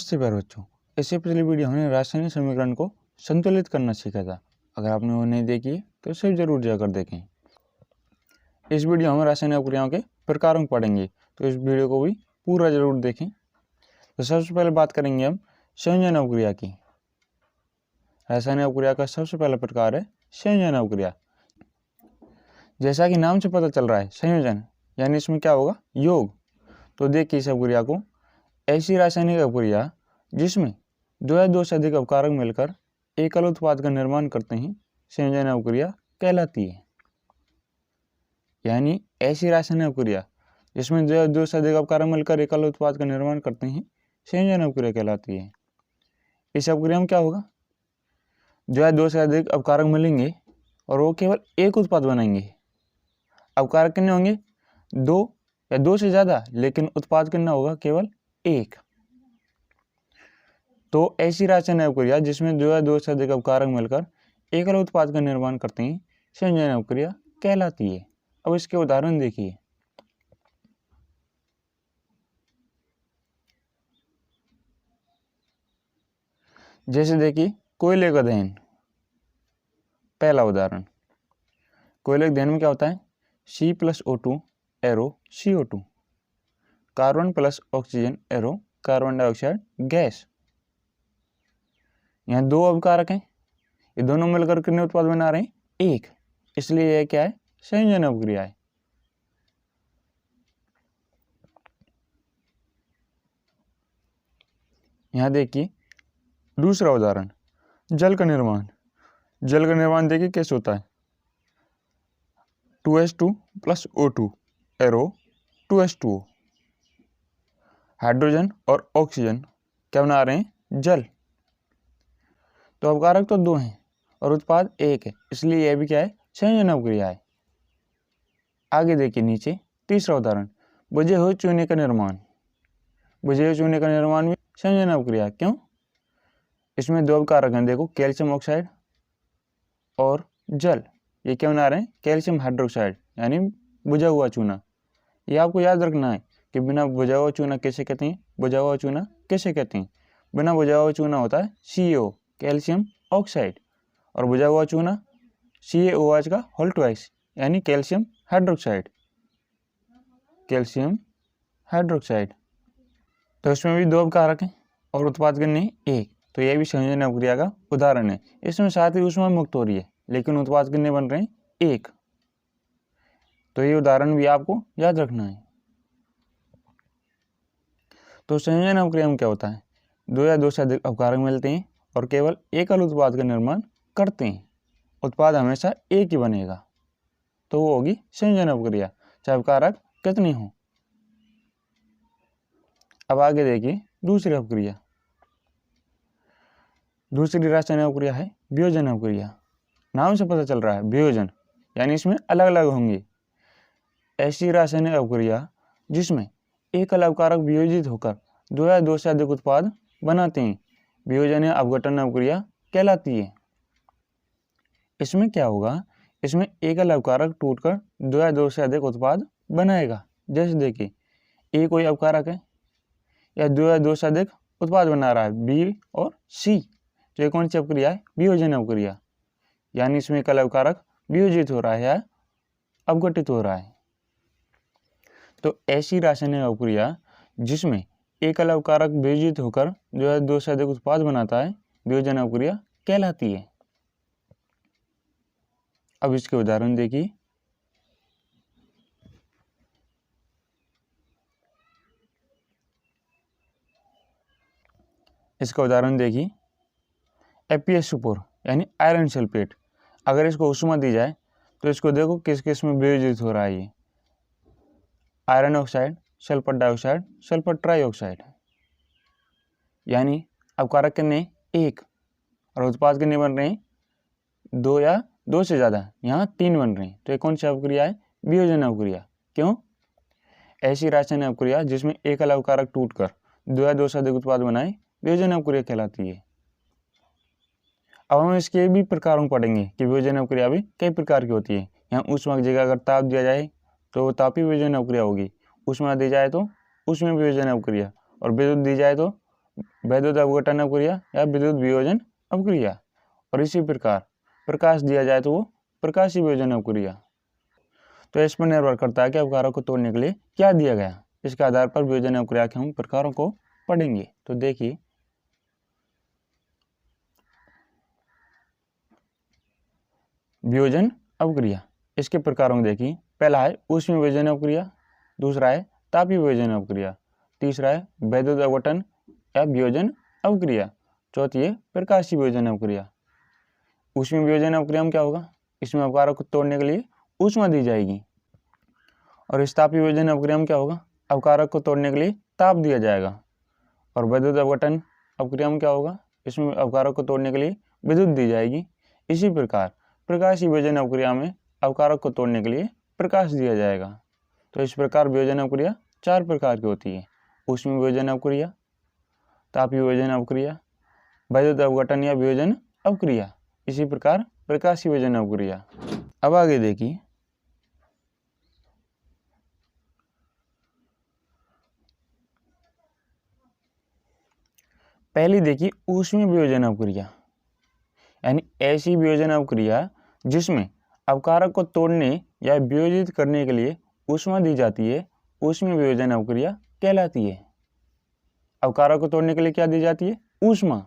नमस्ते प्यारे बच्चों। इससे पिछली वीडियो हमने रासायनिक समीकरण को संतुलित करना सीखा था। अगर आपने वो नहीं देखी है तो इसे जरूर जाकर देखें। इस वीडियो में रासायनिक अभिक्रियाओं के प्रकारों को पढ़ेंगे, तो इस वीडियो को भी पूरा जरूर देखें। तो सबसे पहले बात करेंगे हम संयोजन अभिक्रिया की। रासायनिक अभिक्रिया का सबसे पहला प्रकार है संयोजन अभिक्रिया। जैसा कि नाम से पता चल रहा है संयोजन, यानी इसमें क्या होगा, योग। तो देखिए इस अभिक्रिया को, ऐसी रासायनिक अभिक्रिया जिसमें दो या दो से अधिक अपकारक मिलकर एकल उत्पाद का निर्माण करते हैं संयोजन अभिक्रिया कहलाती है। यानी ऐसी रासायनिक अभिक्रिया जिसमें दो या दो से अधिक अपकारक मिलकर एकल उत्पाद का निर्माण करते हैं संयोजन अभिक्रिया कहलाती है। इस अभिक्रिया में क्या होगा, दो या दो से अधिक अपकारक मिलेंगे और वो केवल एक उत्पाद बनाएंगे। अपकारक कितने होंगे, दो या दो से ज्यादा, लेकिन उत्पाद कितना होगा, केवल एक। तो ऐसी रासायनिक अभिक्रिया जिसमें दो या दो से अधिक अपकारक मिलकर एकल उत्पाद का निर्माण करते हैं संयोजन अभिक्रिया कहलाती है। अब इसके उदाहरण देखिए। जैसे देखिए कोयले का दहन, पहला उदाहरण। कोयले के दहन में क्या होता है, C+O2 arrow CO2, carbon plus oxygen arrow carbon dioxide gas. यहाँ दो अपकारक हैं, ये दोनों मिलकर कितने उत्पाद बना रहे हैं, एक। इसलिए यह क्या है, संयोजन अभिक्रिया है। यहाँ देखिए दूसरा उदाहरण, जल का निर्माण। जल का निर्माण देखिए कैसे होता है, 2H2 plus O2 arrow 2H2O। Hydrogen और ऑक्सीजन क्या बना रहे हैं, जल। तो अपकारक तो दो हैं और उत्पाद एक है, इसलिए यह भी क्या है, संयोजन अभिक्रिया है। आगे देखिए नीचे तीसरा उदाहरण, बुझे हुए चूने का निर्माण। बुझे हुए चूने का निर्माण भी संयोजन अभिक्रिया। क्यों, इसमें दो अपकारक हैं, देखो कैल्शियम ऑक्साइड और जल। ये क्या बना रहे हैं, कैल्शियम हाइड्रोक्साइड, यानी बुझा हुआ चूना। ये आपको याद रखना है कि बिना बुझा हुआ चूना कैसे कहते हैं, बुझा हुआ चूना कैसे कहते हैं। बिना बुझा हुआ चूना होता है CO कैल्शियम ऑक्साइड, और बुझा हुआ चूना CaOH का होल ट्वाइस, यानी कैल्शियम हाइड्रोक्साइड। Calcium hydroxide. तो इसमें भी दो अपकारक हैं और उत्पाद कितने हैं, एक। तो यह भी संयोजन अभिक्रिया का उदाहरण है। इसमें साथ ही ऊष्मा मुक्त हो रही है, लेकिन उत्पाद कितने बन रहे हैं, एक। तो ये उदाहरण भी आपको याद रखना है। तो संयोजन अभिक्रिया में क्या होता है, दो या दो से अधिक अपकारक मिलते हैं और केवल एकल उत्पाद का निर्माण करते हैं। उत्पाद हमेशा एक ही बनेगा, तो वो होगी संयोजन अभिक्रिया, चाहे अपकारक कितने हों। अब आगे देखिए दूसरी अभिक्रिया। दूसरी रासायनिक अभिक्रिया है वियोजन अभिक्रिया। नाम से पता चल रहा है वियोजन, यानी इसमें अलग अलग होंगे। ऐसी रासायनिक अभिक्रिया जिसमें एकल अपकारक वियोजित होकर दो या दो से अधिक उत्पाद बनाते हैं वियोजन या अपघटन अभिक्रिया कहलाती है। इसमें क्या होगा, इसमें एकल अपकारक टूटकर दो या दो से अधिक उत्पाद बनाएगा। जैसे देखिए ए कोई अपकारक है या दो से अधिक उत्पाद बना रहा है, B और C। तो ये कौन सी अभिक्रिया है, वियोजन अभिक्रिया। यानी इसमें एकल अपकारक वियोजित हो रहा है या अपघटित हो रहा है। तो ऐसी रासायनिक अभिक्रिया जिसमें एकल अपकारक वियोजित होकर दो या दो से अधिक उत्पाद बनाता है वियोजन अभिक्रिया कहलाती है। अब इसके उदाहरण देखिए। इसका उदाहरण देखिए, FeSO4 यानी आयरन सल्फेट। अगर इसको उष्मा दी जाए तो इसको देखो किस किस में वियोजित हो रहा है, ये iron oxide, sulphur dioxide, sulphur trioxide. यानी अपकारक कितने, एक, और उत्पाद कितने बन रहे हैं, दो या दो से ज्यादा, यहाँ तीन बन रहे हैं। तो ये कौन सी अभिक्रिया है, वियोजन अभिक्रिया। क्यों, ऐसी रासायनिक अभिक्रिया जिसमें एकल अपकारक टूटकर दो या दो से अधिक उत्पाद बनाए वियोजन अभिक्रिया कहलाती है। अब हम इसके भी प्रकारों को पढ़ेंगे कि वियोजन अभिक्रिया भी कई प्रकार की होती है। यहाँ ऊष्मा की जगह अगर ताप दिया जाए तो तापीय वियोजन अभिक्रिया होगी, ऊष्मा दी जाए तो ऊष्मीय वियोजन अभिक्रिया, और विद्युत दी जाए तो वैद्युत अपघटन अपक्रिया या विद्युत वियोजन अपक्रिया। और इसी प्रकार प्रकाश दिया जाए तो वो प्रकाशीय वियोजन अपक्रिया। तो इस पर निर्भर करता है कि अपकारों को तोड़ने के लिए क्या दिया गया। इसके आधार पर वियोजन अपक्रिया के हम प्रकारों को पढ़ेंगे। तो देखिए, वियोजन अपक्रिया, इसके प्रकारों को देखिए। पहला है ऊष्मीय वियोजन अपक्रिया, दूसरा है तापीय वियोजन अपक्रिया, तीसरा है वैद्युत अपघटन या वियोजन अपक्रिया, चौथी है प्रकाशीय वियोजन अपक्रिया। ऊष्मीय वियोजन अपक्रिया में क्या होगा, इसमें अपकारों को तोड़ने के लिए ऊष्मा दी जाएगी। और इस तापीय वियोजन अपक्रिया में क्या होगा, अपकारक को तोड़ने के लिए ताप दिया जाएगा। और वैद्युत अपघटन अपक्रिया में क्या होगा, इसमें अपकारक को तोड़ने के लिए विद्युत दी जाएगी। इसी प्रकार प्रकाशीय वियोजन अपक्रिया में अपकारक को तोड़ने के लिए प्रकाश दिया जाएगा। तो इस प्रकार वियोजन अपक्रिया 4 प्रकार की होती है: ऊष्मीय वियोजन अपक्रिया, तापीय वियोजन अपक्रिया, वैद्युत अपघटन या वियोजन अपक्रिया, इसी प्रकार प्रकाशीय वियोजन अपक्रिया। अब आगे देखिए, पहली देखिए ऊष्मीय वियोजन अपक्रिया, यानी ऐसी वियोजन अपक्रिया जिसमें अपकारक को तोड़ने या वियोजित करने के लिए ऊष्मा दी जाती है, ऊष्मीय वियोजन अपक्रिया कहलाती है। अपकारक को तोड़ने के लिए क्या दी जाती है, ऊष्मा।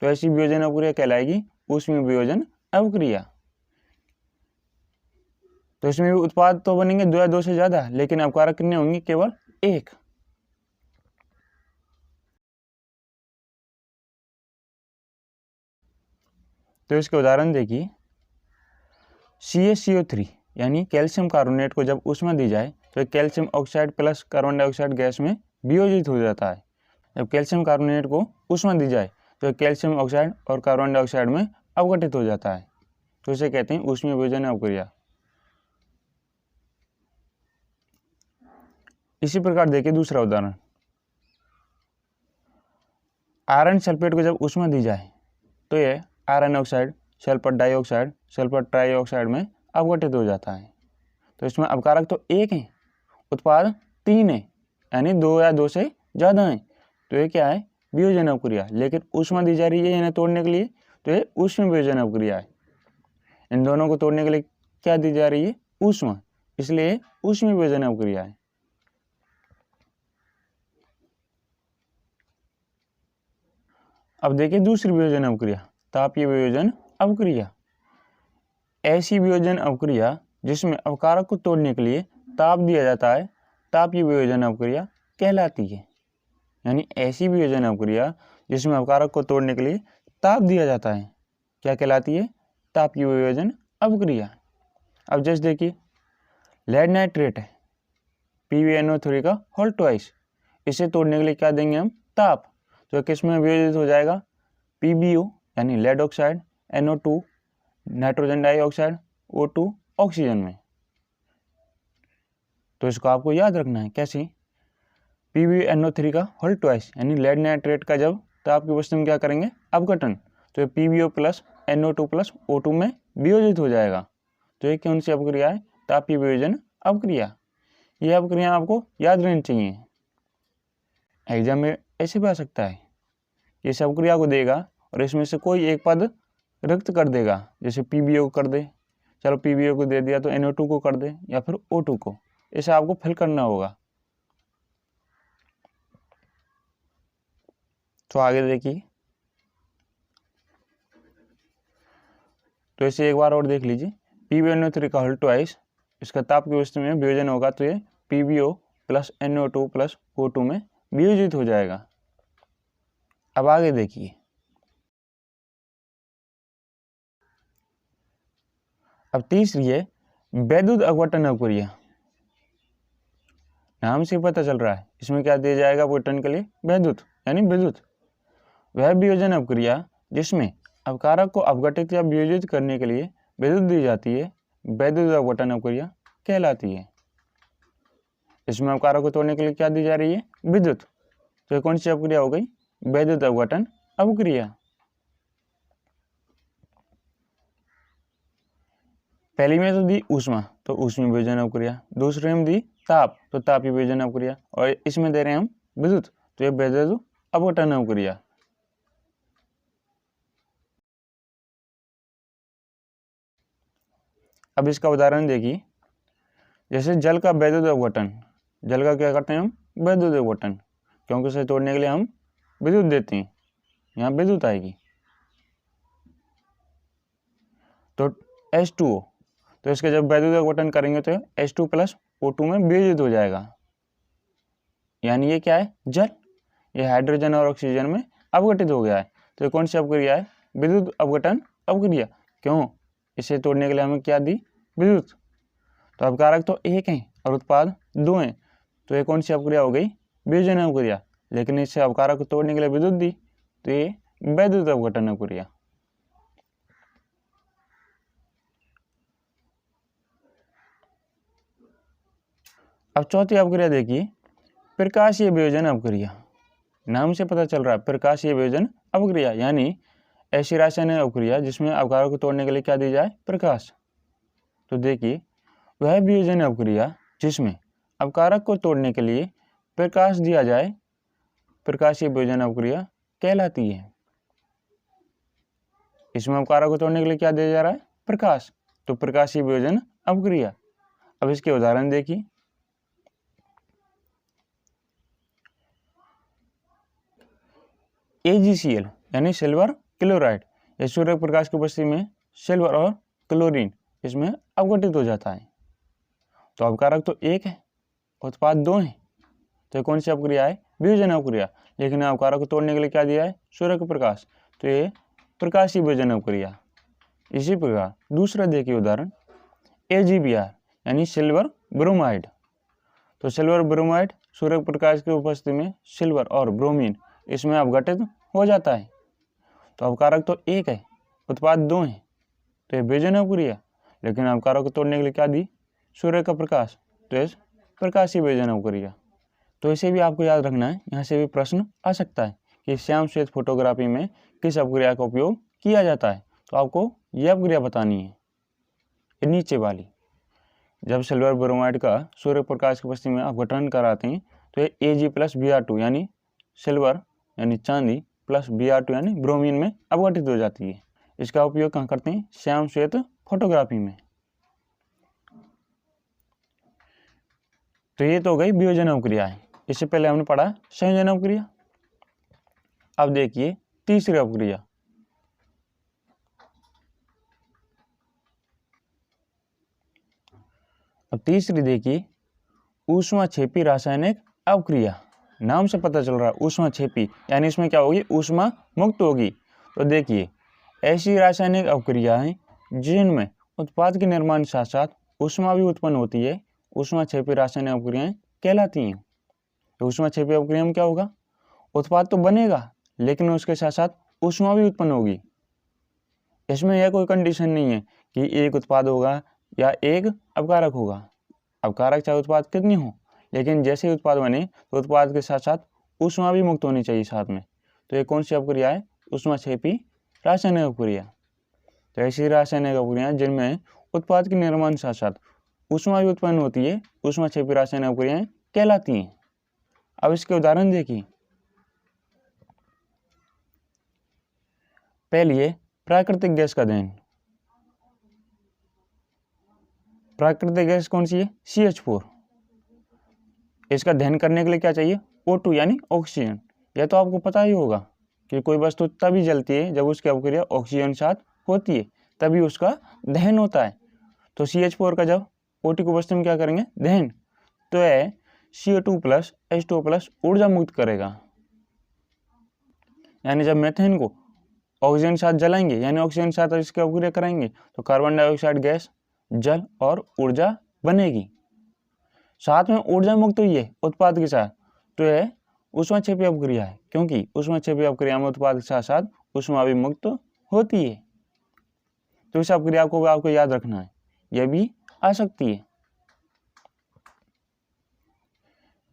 तो ऐसी वियोजन अपक्रिया कहलाएगी ऊष्मीय वियोजन अपक्रिया। तो इसमें भी उत्पाद तो बनेंगे 2 या 2 से ज्यादा, लेकिन अपकारक कितने होंगे, केवल 1। तो इसके उदाहरण देखिए, CaCO3 यानी कैल्शियम कार्बोनेट को जब ऊष्मा दी जाए तो calcium oxide plus carbon dioxide gas में वियोजित हो जाता है। जब कैल्शियम कार्बोनेट को ऊष्मा दी जाए तो कैल्शियम ऑक्साइड और कार्बन डाइऑक्साइड में अपघटित हो जाता है। तो इसे कहते हैं ऊष्मीय वियोजन अपक्रिया। इसी प्रकार देखिए दूसरा उदाहरण, आयरन सल्फेट को जब ऊष्मा दी जाए तो यह iron oxide, sulphur dioxide, sulphur trioxide में अपघटित हो जाता है। तो इसमें अपकारक तो 1 है, उत्पाद 3 है, यानी 2 या 2 से ज़्यादा है। तो ये क्या है, वियोजन अपक्रिया। लेकिन ऊष्मा दी जा रही है इन्हें तोड़ने के लिए, तो ये ऊष्मीय वियोजन अपक्रिया है। इन दोनों को तोड़ने के लिए क्या दी जा रही है, ऊष्मा, इसलिए ऊष्मीय वियोजन अपक्रिया है। अब देखिए दूसरी वियोजन अपक्रिया, तापीय वियोजन अपक्रिया। ऐसी वियोजन अपक्रिया जिसमें अपकारक को तोड़ने के लिए ताप दिया जाता है, तापीय वियोजन अपक्रिया कहलाती है। यानी ऐसी वियोजन अपक्रिया जिसमें अपकारक को तोड़ने के लिए ताप दिया जाता है, क्या कहलाती है, तापीय वियोजन अपक्रिया। अब जैसे देखिए, लेड नाइट्रेट है, PbNO3 का होल ट्वाइस, इसे तोड़ने के लिए क्या देंगे हम, ताप। तो किस में वियोजित हो जाएगा, PbO यानी lead oxide, NO2 nitrogen dioxide, O2 oxygen में। तो इसको आपको याद रखना है, कैसे, PbNO3 का होल ट्वाइस यानी लेड नाइट्रेट का जब ताप की अवस्था में क्या करेंगे, अपघटन, तो ये PbO plus NO2 plus O2 में वियोजित हो जाएगा। तो ये कौन सी अपक्रिया है, तापीय वियोजन अपक्रिया। ये अपक्रिया आपको याद रहनी चाहिए, एग्जाम में ऐसे भी आ सकता है कि इस अपक्रिया को देगा और इसमें से कोई एक पद रिक्त कर देगा, जैसे PbO को कर दे, चलो PbO को दे दिया तो NO2 को कर दे या फिर O2 को, इसे आपको फिल करना होगा। तो आगे देखिए, तो इसे एक बार और देख लीजिए, PbNO3 का होल ट्वाइस, इसका ताप की अवस्था में वियोजन होगा तो ये PbO plus NO2 plus O2 में वियोजित हो जाएगा। अब आगे देखिए, अब तीसरी है वैद्युत अपघटन अपक्रिया। नाम से पता चल रहा है इसमें क्या दिया जाएगा अपघटन के लिए, वैद्युत यानी विद्युत। वह वियोजन अपक्रिया जिसमें अपकारक को अपघटित या वियोजित करने के लिए विद्युत दी जाती है, वैद्युत अपघटन अपक्रिया कहलाती है। इसमें अपकारक को तोड़ने के लिए क्या दी जा रही है, विद्युत। तो ये कौन सी अपक्रिया हो गई, वैद्युत अपघटन अपक्रिया। पहली में तो दी ऊष्मा, तो ऊष्मीय वियोजन अपक्रिया, दूसरे में दी ताप, तो तापीय वियोजन अपक्रिया, और इसमें दे रहे हैं हम विद्युत, तो ये वैद्युत अपघटन अवक्रिया। अब इसका उदाहरण देखिए, जैसे जल का वैद्युत अपघटन। जल का क्या करते हैं हम? वैद्युत अपघटन, क्योंकि उसे तोड़ने के लिए हम विद्युत देते हैं, यहाँ विद्युत आएगी। तो H2O, तो इसके जब वैद्युत अपघटन करेंगे तो H2 प्लस O2 में वियोजित हो जाएगा, यानी ये क्या है? जल। ये हाइड्रोजन और ऑक्सीजन में अपघटित हो गया है। तो ये कौन सी अपक्रिया है? विद्युत अपघटन अपक्रिया। क्यों? इसे तोड़ने के लिए हमें क्या दी? विद्युत। तो अपकारक तो एक है और उत्पाद दो हैं, तो ये कौन सी अपक्रिया हो गई? वियोजन अपक्रिया। लेकिन इससे अपकारक को तोड़ने के लिए विद्युत दी, तो ये वैद्युत अपघटन अपक्रिया। अब चौथी अपक्रिया देखिए, प्रकाशीय वियोजन अपक्रिया। नाम से पता चल रहा है प्रकाशीय वियोजन अपक्रिया, यानी ऐसी रासायनिक अपक्रिया जिसमें अपकारक को तोड़ने के लिए क्या दी जाए? प्रकाश। तो देखिए, वह वियोजन अपक्रिया जिसमें अपकारक को तोड़ने के लिए प्रकाश दिया जाए, प्रकाशीय वियोजन अपक्रिया कहलाती है। इसमें अपकारक को तोड़ने के लिए क्या दिया जा रहा है? प्रकाश। तो प्रकाशीय वियोजन अपक्रिया। अब इसके उदाहरण देखिए, AgCl यानी सिल्वर क्लोराइड, यह सूर्य प्रकाश की उपस्थिति में सिल्वर और क्लोरीन इसमें अपघटित हो जाता है। तो अपकारक तो एक है, उत्पाद दो हैं, तो कौन सी अपक्रिया है? वियोजन अपक्रिया। लेकिन अपकारक को तोड़ने के लिए क्या दिया है? सूर्य का प्रकाश, तो ये प्रकाशीय वियोजन अपक्रिया। इसी प्रकार दूसरा देखिए उदाहरण, AgBr यानी सिल्वर ब्रोमाइड। तो सिल्वर ब्रोमाइड सूर्य प्रकाश की उपस्थिति में सिल्वर और ब्रोमीन इसमें अपघटित हो जाता है। तो अपकारक तो एक है, उत्पाद दो हैं, तो ये वियोजन अपक्रिया। लेकिन अपकारक को तोड़ने के लिए क्या दी? सूर्य का प्रकाश, तो ये प्रकाशीय वियोजन अपक्रिया। तो इसे भी आपको याद रखना है, यहाँ से भी प्रश्न आ सकता है कि श्याम श्वेत फोटोग्राफी में किस अपक्रिया का उपयोग किया जाता है। तो आपको यह अपक्रिया बतानी है, ये नीचे वाली। जब सिल्वर ब्रोमाइड का सूर्य प्रकाश की उपस्थिति में अपघटन कराते हैं तो ये Ag प्लस Br2 यानी सिल्वर यानी चांदी प्लस Br2 यानी ब्रोमीन में अपघटित हो जाती है। इसका उपयोग कहाँ करते हैं? श्याम श्वेत फोटोग्राफी में। तो ये तो हो गई वियोजन अपक्रिया है। इससे पहले हमने पढ़ा संयोजन अपक्रिया। अब देखिए तीसरी अपक्रिया, अब तीसरी देखिए ऊष्माक्षेपी रासायनिक अपक्रिया। नाम से पता चल रहा है ऊष्माक्षेपी, यानी इसमें क्या होगी? ऊष्मा मुक्त होगी। तो देखिए, ऐसी रासायनिक अपक्रियाएं जिनमें उत्पाद के निर्माण के साथ साथ ऊष्मा भी उत्पन्न होती है, ऊष्माक्षेपी रासायनिक अपक्रियाएं कहलाती हैं। तो ऊष्माक्षेपी अपक्रिया में क्या होगा? उत्पाद तो बनेगा, लेकिन उसके साथ साथ ऊष्मा भी उत्पन्न होगी। इसमें यह कोई कंडीशन नहीं है कि एक उत्पाद होगा या एक अपकारक होगा। अपकारक चाहे उत्पाद कितनी हो, लेकिन जैसे ही उत्पाद बने तो उत्पाद के साथ साथ ऊष्मा भी मुक्त होनी चाहिए साथ में। तो ये कौन सी अपक्रिया है? ऊष्माक्षेपी रासायनिक अपक्रिया। तो ऐसी रासायनिक अपक्रियाएं जिनमें उत्पाद के निर्माण के साथ साथ ऊष्मा भी उत्पन्न होती है, ऊष्माक्षेपी रासायनिक अपक्रियाएं कहलाती हैं। अब इसके उदाहरण देखिए, पहली है प्राकृतिक गैस का दहन। प्राकृतिक गैस कौन सी है? CH4। इसका दहन करने के लिए क्या चाहिए? O2 यानी ऑक्सीजन। यह तो आपको पता ही होगा कि कोई वस्तु तभी जलती है जब उसकी अपक्रिया ऑक्सीजन के साथ होती है, तभी उसका दहन होता है। तो CH4 का जब O2 की उपस्थिति में क्या करेंगे? दहन, तो यह CO2 प्लस H2O प्लस ऊर्जा मुक्त करेगा। यानी जब मीथेन को ऑक्सीजन के साथ जलाएंगे, यानी ऑक्सीजन के साथ इसकी अपक्रिया कराएंगे, तो कार्बन डाइऑक्साइड गैस, जल और ऊर्जा बनेगी। साथ में ऊर्जा मुक्त हुई है उत्पाद के साथ, तो यह ऊष्माक्षेपी अपक्रिया है, क्योंकि ऊष्माक्षेपी अपक्रिया में उत्पाद के साथ साथ ऊष्मा भी मुक्त होती है। तो इस अपक्रिया को आपको याद रखना है, यह भी आ सकती है।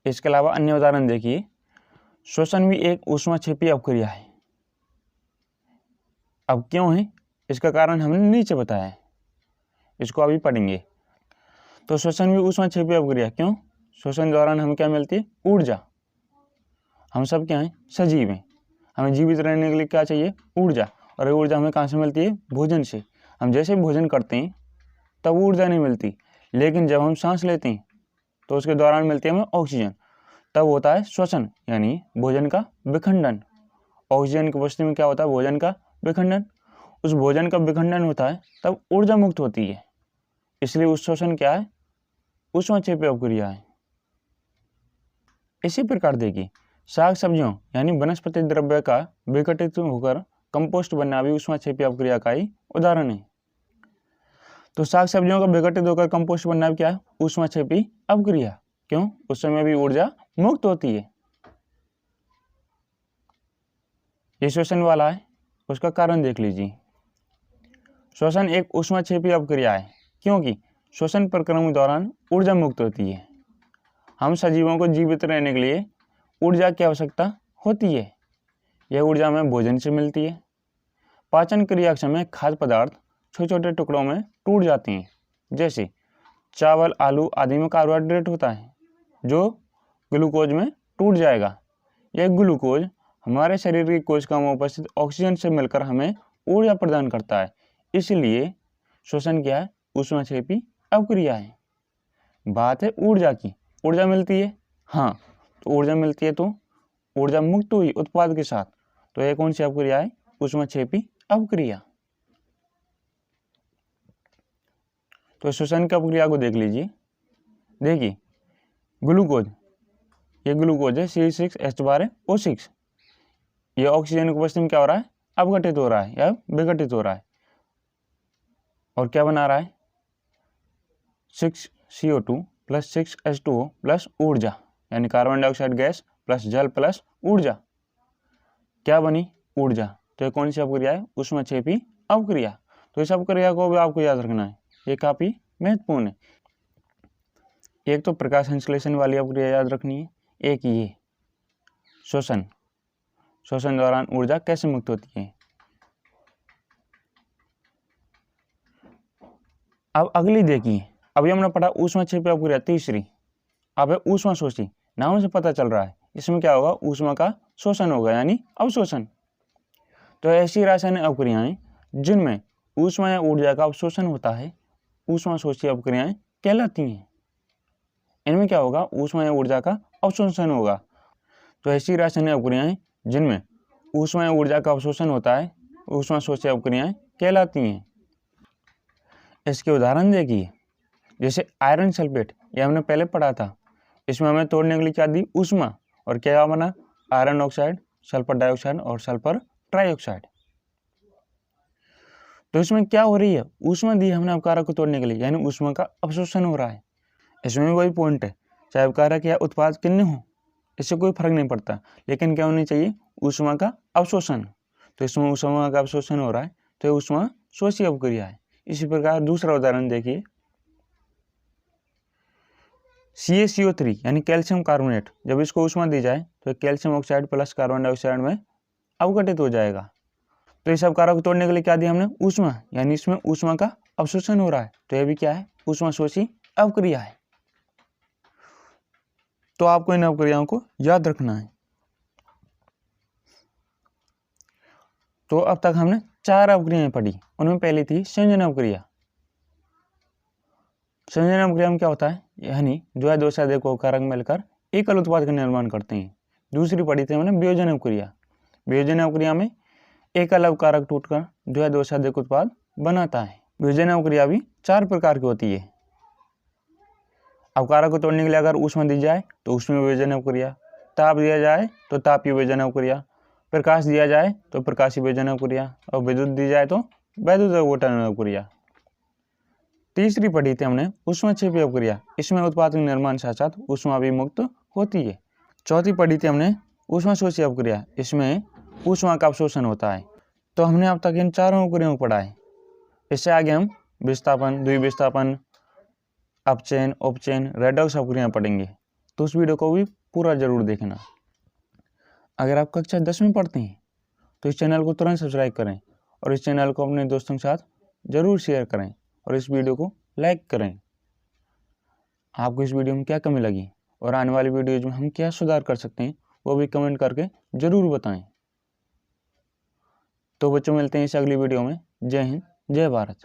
इसके अलावा अन्य उदाहरण देखिए, श्वसन भी एक ऊष्माक्षेपी अपक्रिया है। अब क्यों है, इसका कारण हमने नीचे बताया है, इसको अभी पढ़ेंगे। तो श्वसन भी ऊष्माक्षेपी अपक्रिया क्यों? श्वसन दौरान हमें क्या मिलती है? ऊर्जा। हम सब क्या हैं, सजीव हैं। हमें जीवित रहने के लिए क्या चाहिए, ऊर्जा। और ये ऊर्जा हमें कहाँ से मिलती है, भोजन से। हम जैसे भोजन करते हैं तब ऊर्जा नहीं मिलती, लेकिन जब हम सांस लेते हैं तो उसके दौरान मिलती है हमें ऑक्सीजन, तब होता है श्वसन यानी भोजन का विखंडन। ऑक्सीजन की उपस्थिति में क्या होता है, भोजन का विखंडन। उस भोजन का विखंडन होता है तब ऊर्जा मुक्त होती है, इसलिए उस श्वसन क्या है, ऊष्माक्षेपी अपक्रिया है। इसी प्रकार देखिए, साग सब्जियों यानी वनस्पति द्रव्य का विघटित होकर कंपोस्ट बनना भी ऊष्माक्षेपी अपक्रिया का ही उदाहरण है। तो साग सब्जियों का विघटित होकर कंपोस्ट बनना भी क्या है, ऊष्माक्षेपी अपक्रिया। क्यों, उस समय भी ऊर्जा मुक्त होती है। ये श्वसन वाला है, उसका कारण देख लीजिए। श्वसन एक ऊष्माक्षेपी अपक्रिया है क्योंकि श्वसन प्रक्रिया के दौरान ऊर्जा मुक्त होती है। हम सजीवों को जीवित रहने के लिए ऊर्जा की आवश्यकता होती है। यह ऊर्जा हमें भोजन से मिलती है। पाचन क्रिया के समय खाद्य पदार्थ छोटे छोटे टुकड़ों में टूट जाते हैं, जैसे चावल, आलू आदि में कार्बोहाइड्रेट होता है जो ग्लूकोज में टूट जाएगा। यह ग्लूकोज हमारे शरीर की कोशिकाओं में उपस्थित ऑक्सीजन से मिलकर हमें ऊर्जा प्रदान करता है। इसलिए श्वसन क्या है, ऊष्माक्षेपी अपक्रिया है। बात है ऊर्जा की, ऊर्जा मिलती है, हाँ, तो ऊर्जा मिलती है तो ऊर्जा मुक्त हुई उत्पाद के साथ, तो यह कौन सी अपक्रिया है, ऊष्माक्षेपी अपक्रिया। तो श्वसन की अपक्रिया को देख लीजिए। देखिए ग्लूकोज, ये ग्लूकोज है C6H12O6। ये ऑक्सीजन की उपस्थिति में क्या हो रहा है, अपघटित हो रहा है या विघटित हो रहा है, और क्या बना रहा है, 6CO2 प्लस 6H2O प्लस ऊर्जा, यानी कार्बन डाइऑक्साइड गैस प्लस जल प्लस ऊर्जा, क्या बनी, ऊर्जा। तो ये कौन सी अपक्रिया है, ऊष्माक्षेपी अपक्रिया। तो इस अपक्रिया को भी आपको याद रखना है, ये काफी महत्वपूर्ण है। एक तो प्रकाश संश्लेषण वाली अपक्रिया याद रखनी है, एक ये श्वसन, श्वसन दौरान ऊर्जा कैसे मुक्त होती है। अब अगली देखिए, अभी हमने पढ़ा ऊष्माक्षेपी अपक्रिया तीसरी, अब है ऊष्मा शोषी। नाम से पता चल रहा है इसमें क्या होगा, ऊष्मा का शोषण होगा यानी अवशोषण। तो ऐसी रासायनिक अपक्रियाएं जिनमें ऊष्मा या ऊर्जा का अवशोषण होता है ऊष्मा शोषी अपक्रियाएं कहलाती हैं। इनमें क्या होगा, ऊष्मा या ऊर्जा का अवशोषण होगा। तो ऐसी रासायनिक अपक्रियाएं जिनमें ऊष्मा या ऊर्जा का अवशोषण होता है ऊष्मा शोषी अपक्रियाएं कहलाती हैं। इसके उदाहरण देखिए, जैसे आयरन सल्फेट, ये हमने पहले पढ़ा था। इसमें हमें तोड़ने के लिए क्या दी, ऊष्मा, और क्या बना, आयरन ऑक्साइड, सल्फर डाइऑक्साइड और सल्फर ट्राइऑक्साइड। तो इसमें क्या हो रही है, ऊष्मा दी हमने अपकारक को तोड़ने के लिए, यानी ऊष्मा का अवशोषण हो रहा है। इसमें भी वही पॉइंट है, चाहे अपकारक या उत्पाद कितने हो, इससे कोई फर्क नहीं पड़ता, लेकिन क्या होनी चाहिए, ऊष्मा का अवशोषण। तो इसमें ऊष्मा का अवशोषण हो रहा है, तो ये ऊष्मा शोषी अपक्रिया है। इसी प्रकार दूसरा उदाहरण देखिए, CaCO3 यानी कैल्शियम कार्बोनेट, जब इसको ऊष्मा दी जाए तो calcium oxide plus carbon dioxide में अवघटित हो जाएगा। तो इस अपकारक को तोड़ने के लिए क्या दिया हमने, ऊष्मा, यानी इसमें ऊष्मा का अवशोषण हो रहा है, तो यह भी क्या है, ऊष्मा शोषी अपक्रिया है। तो आपको इन अपक्रियाओं को याद रखना है। तो अब तक हमने 4 अपक्रियाएं पढ़ी, उनमें पहली थी संयोजन अपक्रिया। संयोजन अपक्रिया में क्या होता है, यानी जो है दो से अधिक उपकारक मिलकर एकल उत्पाद का निर्माण करते हैं। दूसरी पढ़ी थी हमने वियोजन अपक्रिया। वियोजन अपक्रिया में एकल अपकारक टूटकर जो है दो से अधिक उत्पाद बनाता है। वियोजन अपक्रिया भी 4 प्रकार की होती है। अपकारक को तोड़ने के लिए अगर ऊष्मा दी जाए तो ऊष्मीय वियोजन अपक्रिया, ताप दिया जाए तो तापीय वियोजन अपक्रिया, प्रकाश दिया जाए तो प्रकाशीय वियोजन अपक्रिया, और विद्युत दी जाए तो वैद्युत अवघटन अपक्रिया। तीसरी पढ़ी थी हमने ऊष्माक्षेपी अपक्रिया, इसमें उत्पाद के निर्माण साथ साथ ऊष्मा भी मुक्त होती है। चौथी पढ़ी थी हमने ऊष्मा शोषी अपक्रिया, इसमें ऊष्मा का अवशोषण होता है। तो हमने अब तक इन 4 अपक्रियाओं को पढ़ा है। इससे आगे हम विस्थापन, द्विविस्थापन, अपचयन, उपचयन, रेडॉक्स अपक्रिया पढ़ेंगे, तो उस वीडियो को भी पूरा जरूर देखना। अगर आप कक्षा 10 में पढ़ते हैं तो इस चैनल को तुरंत सब्सक्राइब करें और इस चैनल को अपने दोस्तों के साथ जरूर शेयर करें और इस वीडियो को लाइक करें। आपको इस वीडियो में क्या कमी लगी और आने वाली वीडियोज में हम क्या सुधार कर सकते हैं, वो भी कमेंट करके ज़रूर बताएं। तो बच्चों मिलते हैं इस अगली वीडियो में। जय हिंद, जय भारत।